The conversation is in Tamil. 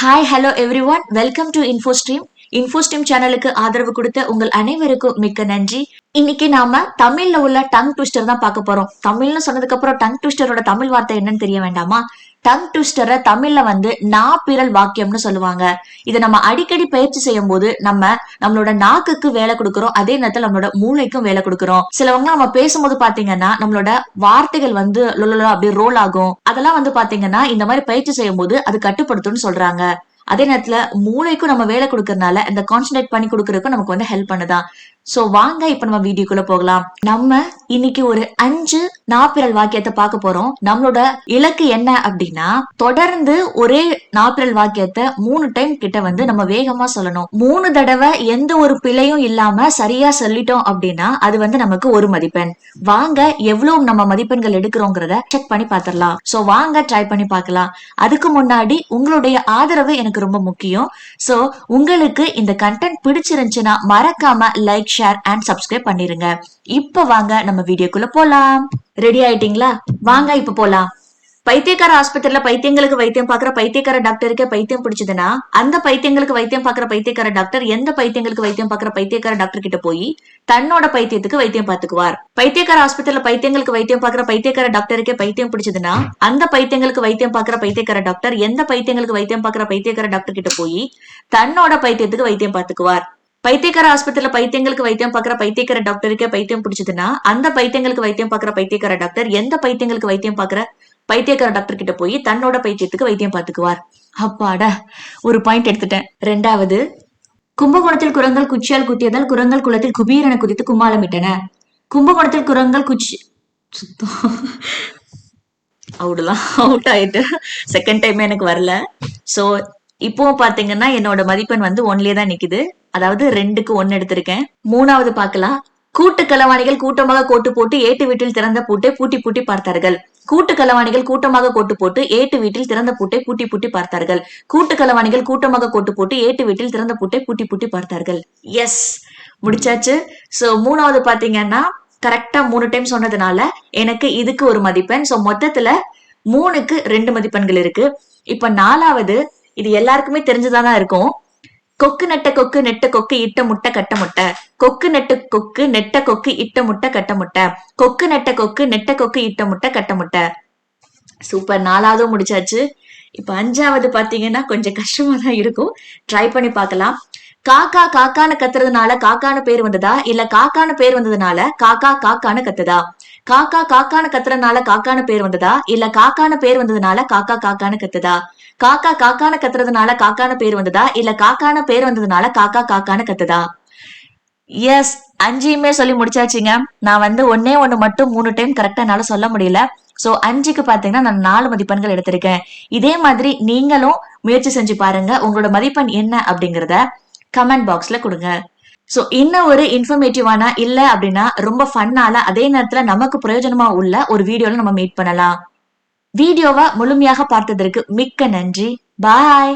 Hi hello everyone, welcome to Infostream சேனலுக்கு ஆதரவு கொடுத்த உங்கள் அனைவருக்கும் மிக்க நன்றி. இன்னைக்கு நாம தமிழ்ல உள்ள டங் ட்விஸ்டர் தான் பார்க்க போறோம். தமிழ்னு சொன்னதுக்கு அப்புறம் டங் ட்விஸ்டரோட தமிழ் வார்த்தை என்னன்னு தெரிய வேண்டாமா? டங் ட்விஸ்டரை தமிழ்ல நாப்பிரல் வாக்கியம்னு சொல்லுவாங்க. இதை நம்ம அடிக்கடி பயிற்சி செய்யும் போது நம்மளோட நாக்குக்கு வேலை கொடுக்கறோம், அதே நேரத்துல நம்மளோட மூளைக்கும் வேலை கொடுக்கறோம். சிலவங்க நம்ம பேசும்போது பாத்தீங்கன்னா நம்மளோட வார்த்தைகள் அப்படியே ரோல் ஆகும். அதெல்லாம் பாத்தீங்கன்னா இந்த மாதிரி பயிற்சி செய்யும் போது அது கட்டுப்படுத்தும்னு சொல்றாங்க. அதே நேரத்துல மூளைக்கும் நம்ம வேலை கொடுக்கறதுனால இந்த கான்சென்ட்ரேட் பண்ணி கொடுக்கறதுக்கும் நமக்கு ஹெல்ப் பண்ணுதான். சோ வாங்க இப்ப நம்ம வீடியோக்குள்ள போகலாம். நம்ம இன்னைக்கு ஒரு 5 நாப்பிரல் வாக்கியத்தை பார்க்க போறோம். நம்மளோட இலக்கு என்ன அப்படின்னா, தொடர்ந்து ஒரே நாப்பிரல் வாக்கியத்தை 3 டைம் கிட்ட நம்ம வேகமா சொல்லணும். 3 தடவை எந்த ஒரு பிழையும் இல்லாம சரியா சொல்லிட்டோம் அப்படின்னா அது நமக்கு 1 மதிப்பெண். வாங்க எவ்வளவு நம்ம மதிப்பெண்கள் எடுக்கிறோங்கிறத செக் பண்ணி பாத்திரலாம். சோ வாங்க ட்ரை பண்ணி பார்க்கலாம். அதுக்கு முன்னாடி உங்களுடைய ஆதரவு எனக்கு ரொம்ப முக்கியம். சோ உங்களுக்கு இந்த கண்டென்ட் பிடிச்சிருந்துச்சுன்னா மறக்காம லைக், ஷேர் அண்ட் சப்ஸ்கிரைப் பண்ணிருங்க. இப்ப வாங்க நம்ம வீடியோக்குள்ள போலாம். ரெடி ஆயிட்டீங்களா? வாங்க இப்ப போலாம். பைத்தியக்கார ஆஸ்பத்திரியில பைத்தியங்களுக்கு வைத்தியம் பாக்குற பைத்தியக்கார டாக்டருக்கு பைத்தியம் பிடிச்சதுன்னா அந்த பைத்தியங்களுக்கு வைத்தியம் பாக்குற பைத்தியக்கார டாக்டர் எந்த பைத்தியங்களுக்கு வைத்தியம் பாக்குற பைத்தியக்கார டாக்டர் கிட்ட போய் தன்னோட பைத்தியத்துக்கு வைத்தியம் பாத்துக்குவார். பைத்தியக்கார ஆஸ்பத்திரியில பைத்தியங்களுக்கு வைத்தியம் பாக்குற பைத்தியக்கார டாக்டருக்கே பைத்தியம் பிடிச்சதுன்னா அந்த பைத்தியங்களுக்கு வைத்தியம் பாக்குற பைத்தியக்கார டாக்டர் எந்த பைத்தியங்களுக்கு வைத்தியம் பாக்குற பைத்தியக்கார டாக்டர் கிட்ட போய் தன்னோட பைத்தியத்துக்கு வைத்தியம் பாத்துக்குவார். பைத்தியக்கார ஆஸ்பத்திரியில பைத்தியங்களுக்கு வைத்தியம் பாக்குற பைத்தியக்கார டாக்டருக்கே பைத்தியம் பிடிச்சதுன்னா அந்த பைத்தியங்களுக்கு வைத்தியம் பாக்குற பைத்தியக்கார டாக்டர் எந்த பைத்தியங்களுக்கு வைத்தியம் பாக்குற பைத்தியக்கார டாக்டர் கிட்ட போய் தன்னோட பைத்தியத்துக்கு வைத்தியம் பாத்துக்குவார். அப்பாடா, ஒரு பாயிண்ட் எடுத்துட்டேன். 2வது, கும்பகோணத்தில் குரங்கள் குச்சியால் குத்தியதால் குரங்கள் குளத்தில் குபீரென குதித்து கும்மாளமிட்டன. கும்பகோணத்தில் குரங்கள் குச்சி அவுட் ஆயிட்டு செகண்ட் டைம் எனக்கு வரல. சோ இப்போ பாத்தீங்கன்னா என்னோட மதிப்பெண் 1லயே தான் நிக்குது. அதாவது 2க்கு 1 எடுத்திருக்கேன். 3வது பார்க்கலாம். கூட்டு களவாணிகள் கூட்டமாக கோட்டு போட்டு ஏட்டு வீட்டில் திறந்த பூட்டை பூட்டி பூட்டி பார்த்தார்கள். கூட்டு களவாணிகள் கூட்டமாக கோட்டு போட்டு ஏட்டு வீட்டில் திறந்த பூட்டை பூட்டி பூட்டி பார்த்தார்கள். கூட்டு களவாணிகள் கூட்டமாக கோட்டு போட்டு ஏட்டு வீட்டில் திறந்த பூட்டை பூட்டி பூட்டி பார்த்தார்கள். எஸ், முடிச்சாச்சு. சோ 3வது பாத்தீங்கன்னா கரெக்டா 3 டைம் சொன்னதுனால எனக்கு இதுக்கு 1 மதிப்பெண். சோ மொத்தத்துல 3க்கு 2 மதிப்பெண்கள் இருக்கு. இப்ப 4வது, இது எல்லாருக்குமே தெரிஞ்சதாதான் இருக்கும். கொக்கு நெட்ட கொக்கு நெட்ட கொக்கு இட்ட முட்டை கட்ட முட்டை. கொக்கு நெட்ட கொக்கு நெட்ட கொக்கு இட்ட முட்டை கட்ட முட்டை. கொக்கு நெட்ட கொக்கு நெட்ட கொக்கு இட்ட முட்டை கட்ட முட்டை. சூப்பர், 4வது முடிச்சாச்சு. இப்ப 5வது பாத்தீங்கன்னா கொஞ்சம் கஷ்டமா தான் இருக்கும். ட்ரை பண்ணி பார்க்கலாம். காக்கா காக்கான்னு கத்துறதுனால காக்கான்னு பேர் வந்ததா இல்ல காக்கான்னு பேர் வந்ததுனால காக்கா காக்கான்னு கத்துதா? காக்கா காக்கான்னு கத்துறதுனால காக்கான்னு பேர் வந்ததா இல்ல காக்கான்னு பேர் வந்ததுனால காக்கா காக்கான்னு கத்துதா? காக்கா காக்கான்னு கத்துறதுனால காக்கான்னு பேர் வந்ததா இல்ல காக்கான்னு பேர் வந்ததுனால காக்கா காக்கான்னு கத்துதா? எஸ், 5யுமே சொல்லி முடிச்சாச்சுங்க. நான் ஒன்னே ஒண்ணு மட்டும் 3 டைம் கரெக்டா என்னால சொல்ல முடியல. சோ 5க்கு பாத்தீங்கன்னா நான் 4 மதிப்பெண்கள் எடுத்திருக்கேன். இதே மாதிரி நீங்களும் முயற்சி செஞ்சு பாருங்க. உங்களோட மதிப்பெண் என்ன அப்படிங்கறத கமெண்ட் பாக்ஸ்ல கொடுங்க. சோ இன்னும் ஒரு இன்ஃபர்மேட்டிவான இல்ல அப்படின்னா ரொம்ப ஃபன்னால அதே நேரத்துல நமக்கு பிரயோஜனமா உள்ள ஒரு வீடியோல நம்ம மீட் பண்ணலாம். வீடியோவை முழுமையாக பார்த்ததற்கு மிக்க நன்றி. பாய்.